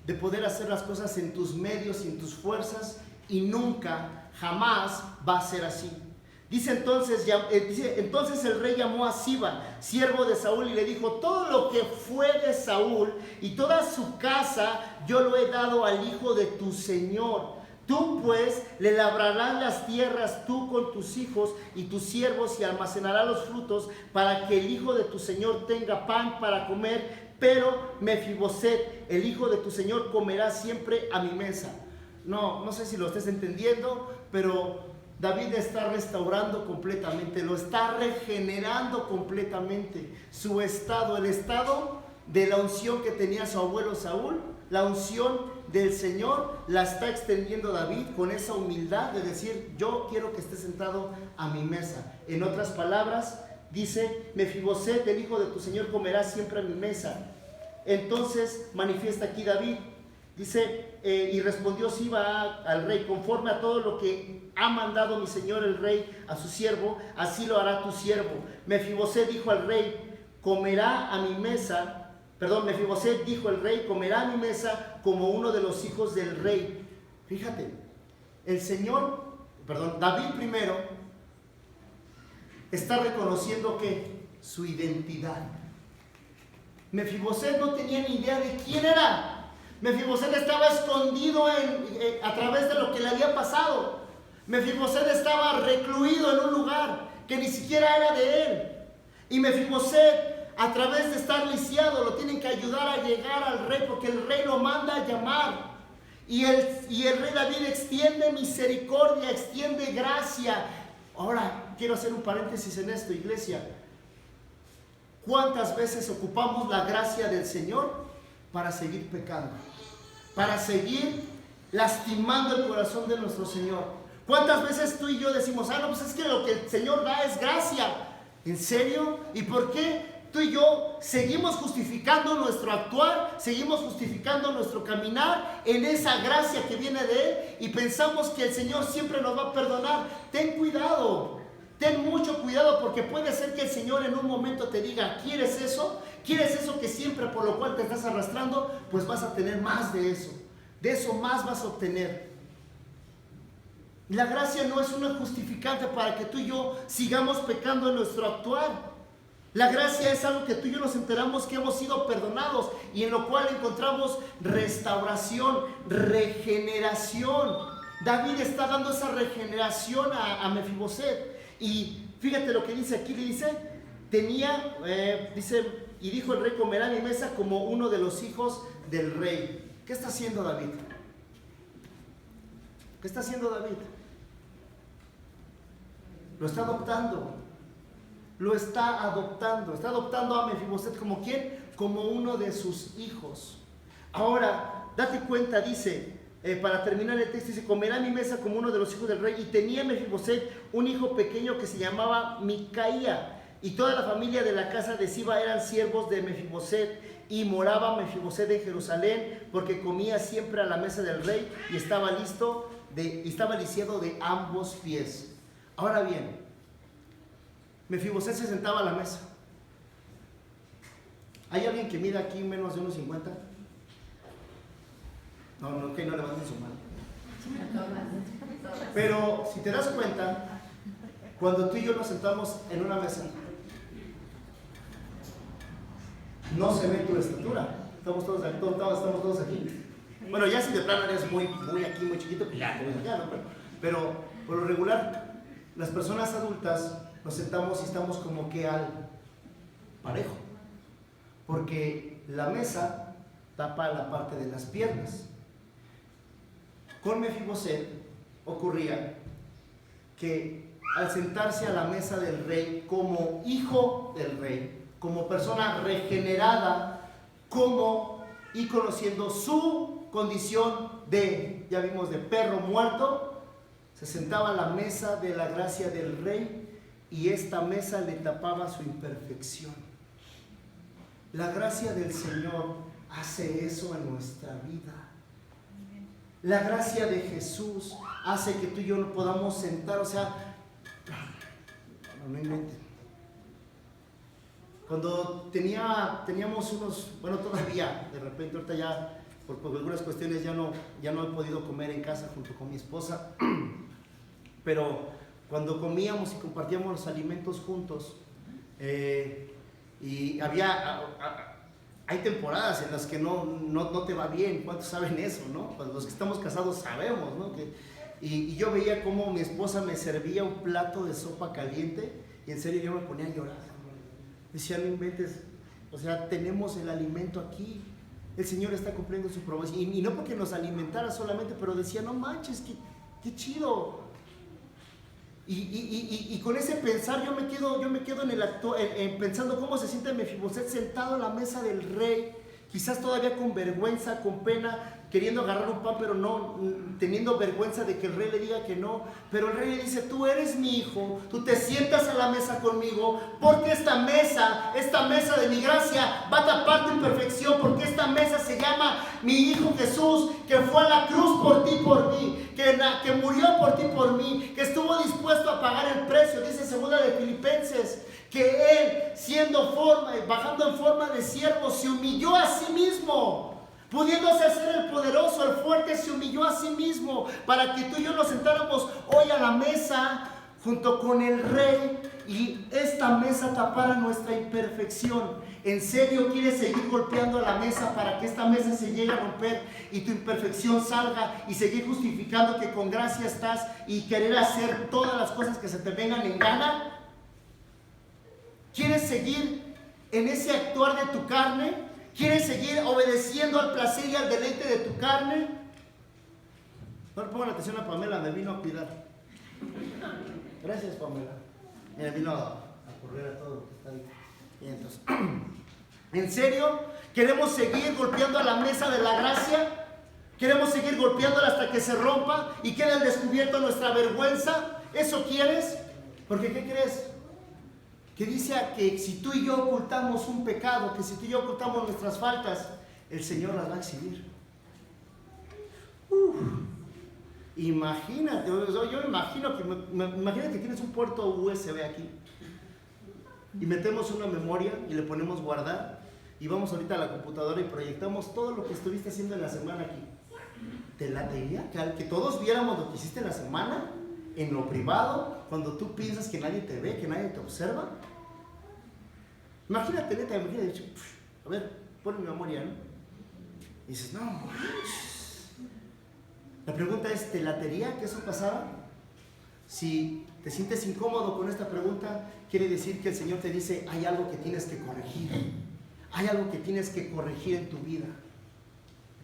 de poder hacer las cosas en tus medios y en tus fuerzas? Y nunca, jamás va a ser así. Dice entonces el rey llamó a Siba, siervo de Saúl, y le dijo: todo lo que fue de Saúl y toda su casa yo lo he dado al hijo de tu señor. Tú pues le labrarás las tierras, tú con tus hijos y tus siervos, y almacenarás los frutos para que el hijo de tu señor tenga pan para comer. Pero Mefiboset, el hijo de tu señor, comerá siempre a mi mesa. No sé si lo estés entendiendo, pero David está restaurando completamente, lo está regenerando completamente su estado, el estado de la unción que tenía su abuelo Saúl. La unción del Señor la está extendiendo David con esa humildad de decir: yo quiero que esté sentado a mi mesa. En otras palabras, dice: Mefiboset, el hijo de tu señor, comerá siempre a mi mesa. Entonces manifiesta aquí David, dice: y respondió Siba al rey: conforme a todo lo que ha mandado mi señor el rey a su siervo, así lo hará tu siervo. Mefiboset dijo al rey: comerá a mi mesa. Mefiboset dijo el rey: comerá a mi mesa como uno de los hijos del rey. Fíjate, David primero está reconociendo que su identidad. Mefiboset no tenía ni idea de quién era. Mefiboset estaba escondido a través de lo que le había pasado. Mefiboset estaba recluido en un lugar que ni siquiera era de él. Y Mefiboset, a través de estar lisiado, lo tienen que ayudar a llegar al rey, porque el rey lo manda a llamar. Y el rey David extiende misericordia, extiende gracia. Ahora, quiero hacer un paréntesis en esto, iglesia. ¿Cuántas veces ocupamos la gracia del Señor para seguir pecando? Para seguir lastimando el corazón de nuestro Señor. ¿Cuántas veces tú y yo decimos: pues es que lo que el Señor da es gracia? ¿En serio? ¿Y por qué tú y yo seguimos justificando nuestro actuar, seguimos justificando nuestro caminar en esa gracia que viene de Él, y pensamos que el Señor siempre nos va a perdonar? Ten cuidado, ten mucho cuidado, porque puede ser que el Señor en un momento te diga: ¿quieres eso? ¿Quieres eso que siempre por lo cual te estás arrastrando? Pues vas a tener más de eso más vas a obtener. La gracia no es una justificante para que tú y yo sigamos pecando en nuestro actuar. La gracia es algo que tú y yo nos enteramos que hemos sido perdonados, y en lo cual encontramos restauración, regeneración. David está dando esa regeneración a Mefiboset. Y fíjate lo que dice aquí, le dice, dice, y dijo el rey, comerá mi mesa como uno de los hijos del rey. ¿Qué está haciendo David? ¿Qué está haciendo David? Lo está adoptando. Lo está adoptando. Está adoptando a Mefiboset como ¿quién? Como uno de sus hijos. Ahora, date cuenta, dice, para terminar el texto, dice, comerá mi mesa como uno de los hijos del rey. Y tenía Mefiboset un hijo pequeño que se llamaba Micaía. Y toda la familia de la casa de Siba eran siervos de Mefiboset. Y moraba Mefiboset en Jerusalén, porque comía siempre a la mesa del rey y estaba lisiado de ambos pies. Ahora bien, Mefiboset se sentaba a la mesa. ¿Hay alguien que mida aquí menos de 1.50? No, que no levanten su mano. Pero si te das cuenta, cuando tú y yo nos sentamos en una mesa, no se ve tu estatura. Estamos todos aquí. Bueno, ya si de plano eres muy aquí, muy chiquito, pues ya, ¿no? Pero por lo regular, las personas adultas nos sentamos y estamos como que al parejo, porque la mesa tapa la parte de las piernas. Con Mefiboset ocurría que al sentarse a la mesa del rey como hijo del rey, como persona regenerada, y conociendo su condición de, ya vimos, de perro muerto, se sentaba a la mesa de la gracia del rey y esta mesa le tapaba su imperfección. La gracia del Señor hace eso en nuestra vida. La gracia de Jesús hace que tú y yo no podamos sentar, o sea, no inventen. Cuando teníamos todavía, de repente, ahorita ya, por algunas cuestiones ya no he podido comer en casa junto con mi esposa, pero cuando comíamos y compartíamos los alimentos juntos, y hay temporadas en las que no te va bien. ¿Cuántos saben eso, no? Cuando los que estamos casados sabemos, ¿no? Y yo veía cómo mi esposa me servía un plato de sopa caliente y en serio yo me ponía a llorar. Decía, no inventes, o sea, tenemos el alimento aquí, el Señor está cumpliendo su promesa, y no porque nos alimentara solamente, pero decía, no manches, qué chido. Y con ese pensar yo me quedo en pensando cómo se siente Mefiboset sentado a la mesa del rey, quizás todavía con vergüenza, con pena, queriendo agarrar un pan, pero no, teniendo vergüenza de que el rey le diga que no. Pero el rey le dice, tú eres mi hijo, tú te sientas a la mesa conmigo, porque esta mesa de mi gracia va a tapar tu imperfección, porque esta mesa se llama mi hijo Jesús, que fue a la cruz por ti, por mí, que murió por ti, por mí, que estuvo dispuesto a pagar el precio. Dice segunda de Filipenses, que él, bajando en forma de siervo, se humilló a sí mismo. Pudiéndose ser el poderoso, el fuerte, se humilló a sí mismo para que tú y yo nos sentáramos hoy a la mesa junto con el rey y esta mesa tapara nuestra imperfección. ¿En serio quieres seguir golpeando a la mesa para que esta mesa se llegue a romper y tu imperfección salga y seguir justificando que con gracia estás y querer hacer todas las cosas que se te vengan en gana? ¿Quieres seguir en ese actuar de tu carne? ¿Quieres seguir obedeciendo al placer y al deleite de tu carne? No le pongan atención a Pamela, me vino a cuidar. Gracias, Pamela. Me vino a correr a todo lo que está ahí. Y entonces, ¿en serio? ¿Queremos seguir golpeando a la mesa de la gracia? ¿Queremos seguir golpeándola hasta que se rompa y quede al descubierto nuestra vergüenza? ¿Eso quieres? Porque ¿qué crees? Que dice que si tú y yo ocultamos un pecado, que si tú y yo ocultamos nuestras faltas, el Señor las va a exhibir. Imagínate, yo imagino que tienes un puerto USB aquí y metemos una memoria y le ponemos guardar y vamos ahorita a la computadora y proyectamos todo lo que estuviste haciendo en la semana aquí. ¿Te latería que todos viéramos lo que hiciste en la semana? En lo privado, cuando tú piensas que nadie te ve, que nadie te observa. Imagínate, a ver, pon mi memoria, ¿no? Y dices, no, La pregunta es, ¿te latería que eso pasara? Si te sientes incómodo con esta pregunta, quiere decir que el Señor te dice, hay algo que tienes que corregir. Hay algo que tienes que corregir en tu vida.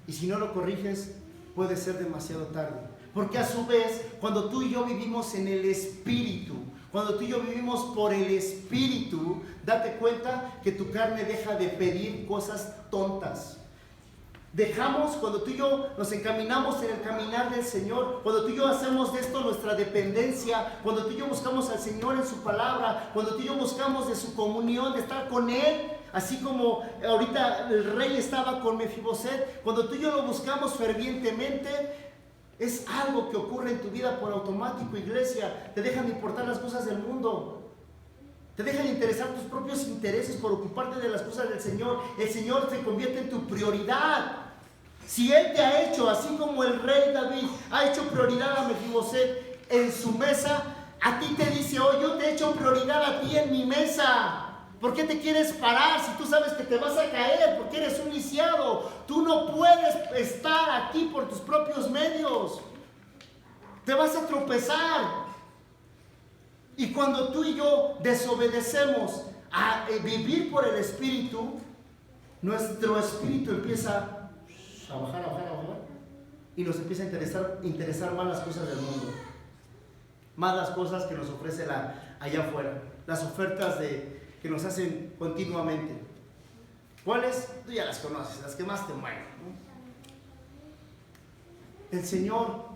Y si no lo corriges, puede ser demasiado tarde. Porque a su vez, cuando tú y yo vivimos en el Espíritu, cuando tú y yo vivimos por el Espíritu, date cuenta que tu carne deja de pedir cosas tontas. Dejamos, cuando tú y yo nos encaminamos en el caminar del Señor, cuando tú y yo hacemos de esto nuestra dependencia, cuando tú y yo buscamos al Señor en su palabra, cuando tú y yo buscamos de su comunión, de estar con Él, así como ahorita el rey estaba con Mefiboset, cuando tú y yo lo buscamos fervientemente, es algo que ocurre en tu vida por automático, iglesia. Te dejan de importar las cosas del mundo. Te dejan de interesar tus propios intereses por ocuparte de las cosas del Señor. El Señor se convierte en tu prioridad. Si Él te ha hecho, así como el rey David ha hecho prioridad a Mefiboset en su mesa, a ti te dice, oh, yo te he hecho prioridad a ti en mi mesa. ¿Por qué te quieres parar si tú sabes que te vas a caer? Porque eres un lisiado. Tú no puedes estar aquí por tus propios medios. Te vas a tropezar. Y cuando tú y yo desobedecemos a vivir por el Espíritu, nuestro espíritu empieza a bajar, y nos empieza a interesar más las cosas del mundo, más las cosas que nos ofrece allá afuera, las ofertas que nos hacen continuamente. ¿Cuáles? Tú ya las conoces, las que más te mueven, ¿no? El Señor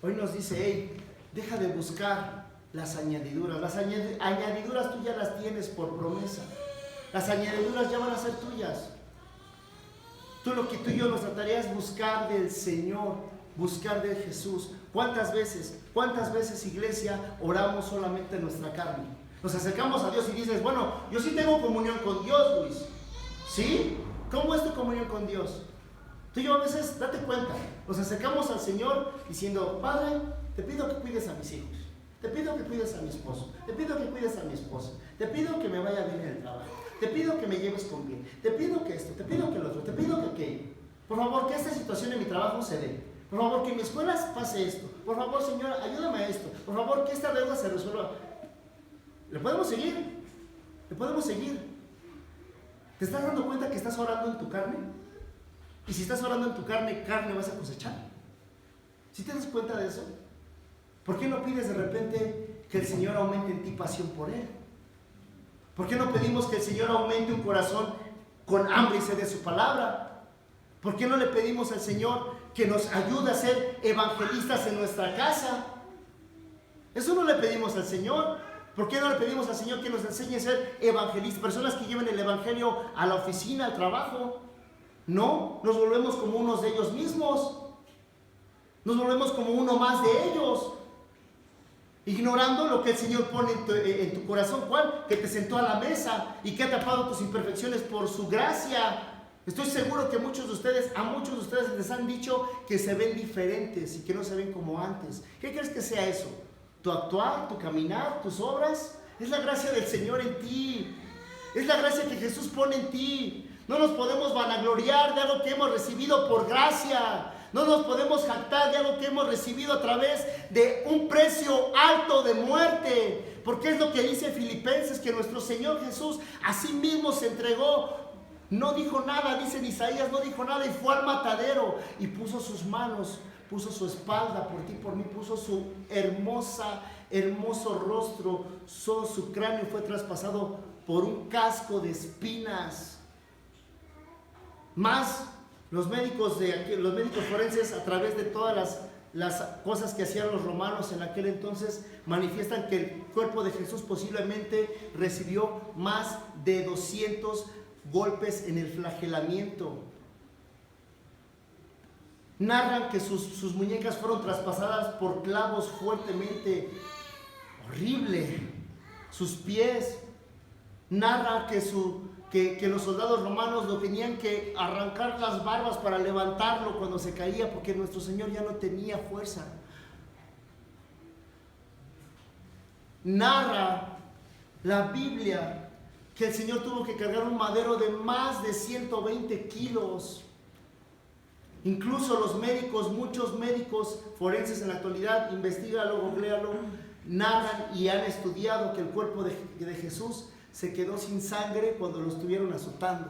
hoy nos dice, hey, deja de buscar las añadiduras. Las añadiduras tú ya las tienes por promesa. Las añadiduras ya van a ser tuyas. Lo que tú y yo, nuestra tarea es buscar del Señor, buscar de Jesús. ¿Cuántas veces, iglesia, oramos solamente en nuestra carne? Nos acercamos a Dios y dices, bueno, yo sí tengo comunión con Dios, Luis. ¿Sí? ¿Cómo es tu comunión con Dios? Tú y yo a veces, date cuenta, nos acercamos al Señor diciendo, Padre, te pido que cuides a mis hijos. Te pido que cuides a mi esposo. Te pido que cuides a mi esposa. Te pido que me vaya bien en el trabajo. Te pido que me lleves con bien. Te pido que esto, te pido que lo otro, te pido que aquello. Por favor, que esta situación en mi trabajo se dé. Por favor, que en mi escuela pase esto. Por favor, Señor, ayúdame a esto. Por favor, que esta deuda se resuelva. ¿Le podemos seguir? ¿Le podemos seguir? ¿Te estás dando cuenta que estás orando en tu carne? Y si estás orando en tu carne, carne vas a cosechar. ¿Sí te das cuenta de eso? ¿Por qué no pides de repente que el Señor aumente en ti pasión por Él? ¿Por qué no pedimos que el Señor aumente un corazón con hambre y sed de su palabra? ¿Por qué no le pedimos al Señor que nos ayude a ser evangelistas en nuestra casa? Eso no le pedimos al Señor. ¿Por qué no le pedimos al Señor que nos enseñe a ser evangelistas, personas que lleven el evangelio a la oficina, al trabajo? No, nos volvemos como unos de ellos mismos. Nos volvemos como uno más de ellos, ignorando lo que el Señor pone en tu corazón. ¿Cuál? Que te sentó a la mesa y que ha tapado tus imperfecciones por su gracia. Estoy seguro que a muchos de ustedes les han dicho que se ven diferentes y que no se ven como antes. ¿Qué crees que sea eso? ¿Tu actuar, tu caminar, tus obras? Es la gracia del Señor en ti. Es la gracia que Jesús pone en ti. No nos podemos vanagloriar de algo que hemos recibido por gracia. No nos podemos jactar de algo que hemos recibido a través de un precio alto de muerte. Porque es lo que dice Filipenses, que nuestro Señor Jesús a sí mismo se entregó. No dijo nada, dice en Isaías, no dijo nada y fue al matadero y puso sus manos, puso su espalda por ti, por mí, puso su hermoso rostro, todo su cráneo fue traspasado por un casco de espinas. Más los médicos forenses, a través de todas las cosas que hacían los romanos en aquel entonces, manifiestan que el cuerpo de Jesús posiblemente recibió más de 200 golpes en el flagelamiento. Narran que sus muñecas fueron traspasadas por clavos fuertemente. Horrible. Sus pies. Narra que los soldados romanos lo tenían que arrancar las barbas para levantarlo cuando se caía, porque nuestro Señor ya no tenía fuerza. Narra la Biblia que el Señor tuvo que cargar un madero de más de 120 kilos. Incluso los médicos, muchos médicos forenses en la actualidad, investígalo, googlealo, narran y han estudiado que el cuerpo de Jesús se quedó sin sangre cuando lo estuvieron azotando.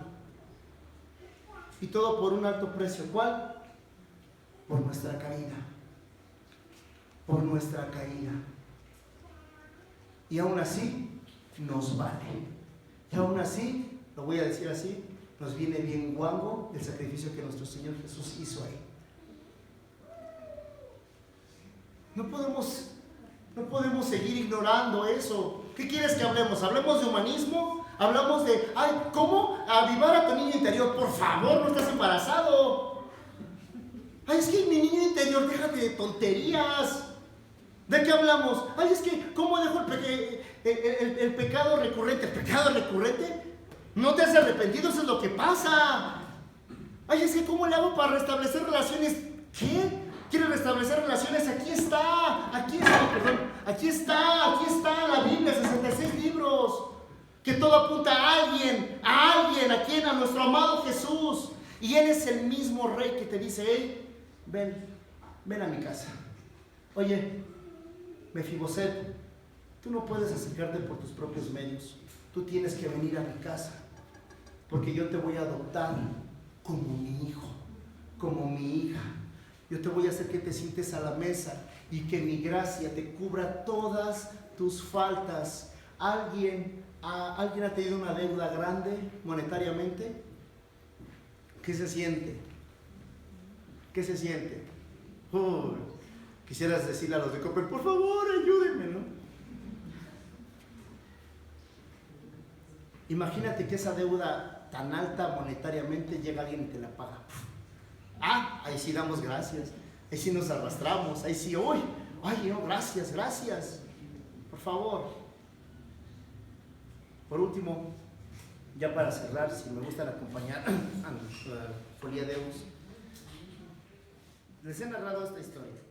Y todo por un alto precio. ¿Cuál? Por nuestra caída. Por nuestra caída. Y aún así nos vale. Y aún así, lo voy a decir así, nos viene bien guango el sacrificio que nuestro Señor Jesús hizo ahí. No podemos seguir ignorando eso. ¿Qué quieres que hablemos? ¿Hablemos de humanismo? ¿Hablamos de, cómo avivar a tu niño interior? Por favor, no estás embarazado. Es que mi niño interior, déjate de tonterías. ¿De qué hablamos? Es que, ¿cómo dejo el pecado recurrente? ¿El pecado recurrente? No te has arrepentido, eso es lo que pasa. Es que, ¿cómo le hago para restablecer relaciones? ¿Qué? ¿Quieres restablecer relaciones? Aquí está la Biblia, 66 libros. Que todo apunta a alguien, ¿a quién? A nuestro amado Jesús. Y Él es el mismo Rey que te dice, hey, ven a mi casa. Oye, Mefiboset, tú no puedes acercarte por tus propios medios. Tú tienes que venir a mi casa, porque yo te voy a adoptar como mi hijo, como mi hija. Yo te voy a hacer que te sientes a la mesa y que mi gracia te cubra todas tus faltas. ¿Alguien ha tenido una deuda grande monetariamente? ¿Qué se siente? ¿Qué se siente? Quisieras decirle a los de Coppel, por favor, ayúdenme, ¿no? Imagínate que esa deuda tan alta monetariamente llega alguien y te la paga. Ahí sí damos gracias, ahí sí nos arrastramos, ahí sí, gracias, por favor. Por último, ya para cerrar, si me gustan acompañar a nuestra Folia Deus, les he narrado esta historia.